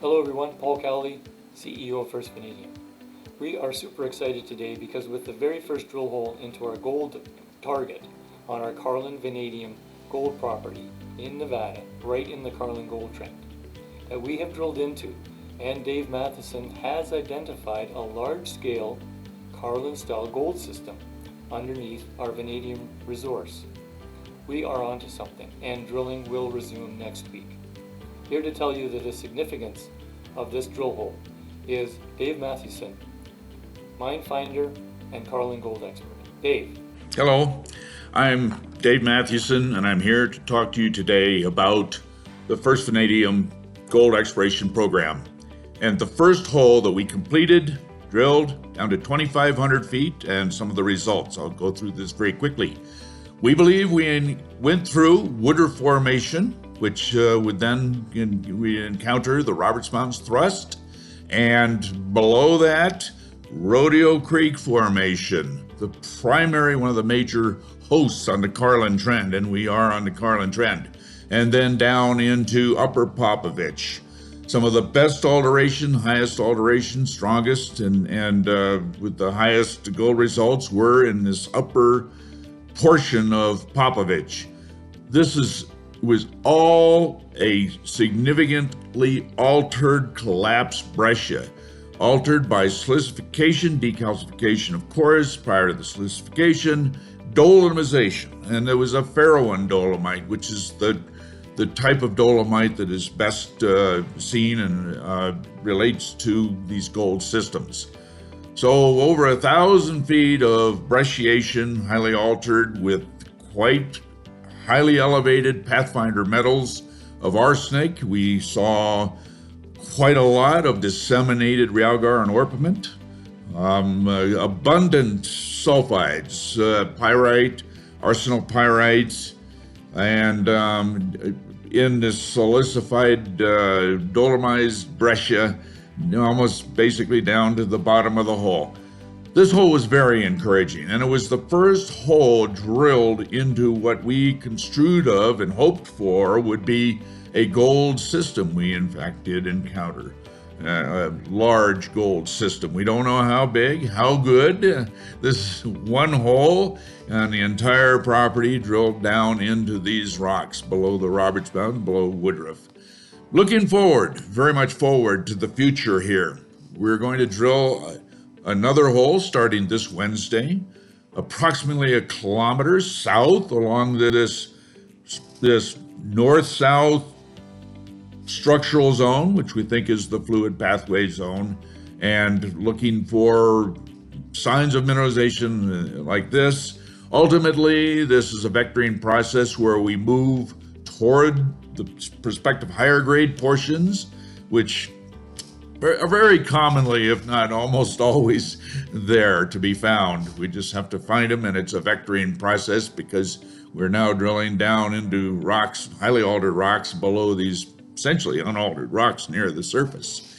Hello everyone, Paul Cowley, CEO of First Vanadium. We are super excited today because with the very first drill hole into our gold target on our Carlin Vanadium gold property in Nevada, right in the Carlin Gold Trend, that we have drilled into, and Dave Matheson has identified a large-scale Carlin-style gold system underneath our vanadium resource. We are onto something, and drilling will resume next week. Here to tell you the significance of this drill hole is Dave Matheson, mine finder and Carlin gold expert. Dave. Hello, I'm Dave Matheson, and I'm here to talk to you today about the First Vanadium Gold Exploration Program and the first hole that we completed, drilled down to 2,500 feet, and some of the results. I'll go through this very quickly. We believe we went through Woodruff Formation, which would then we encounter the Roberts Mountains Thrust, and below that, Rodeo Creek Formation, the primary, one of the major hosts on the Carlin Trend, and we are on the Carlin Trend, and then down into Upper Popovich. Some of the best alteration, highest alteration, strongest, and with the highest gold results were in this upper portion of Popovich. This was all a significantly altered collapsed breccia, altered by silicification, decalcification of cores prior to the silicification, dolomization, and there was a Farrowan dolomite, which is the type of dolomite that is best seen and relates to these gold systems. So over 1,000 feet of brecciation, highly altered with quite highly elevated pathfinder metals of arsenic. We saw quite a lot of disseminated realgar and orpiment, abundant sulfides, pyrite, arsenal pyrites, and in this silicified dolomized breccia, almost basically down to the bottom of the hole. This hole was very encouraging, and it was the first hole drilled into what we construed of and hoped for would be a gold system. We in fact did encounter a large gold system. We don't know how big, how good. This one hole on the entire property drilled down into these rocks below the Roberts Mountain, below Woodruff. Looking forward, very much forward to the future here. We're going to drill another hole starting this Wednesday, approximately 1 kilometer south along this north-south structural zone, which we think is the fluid pathway zone, and looking for signs of mineralization like this. Ultimately, this is a vectoring process where we move toward the prospective higher grade portions, which are very commonly, if not almost always, there to be found. We just have to find them, and it's a vectoring process because we're now drilling down into rocks, highly altered rocks below these essentially unaltered rocks near the surface.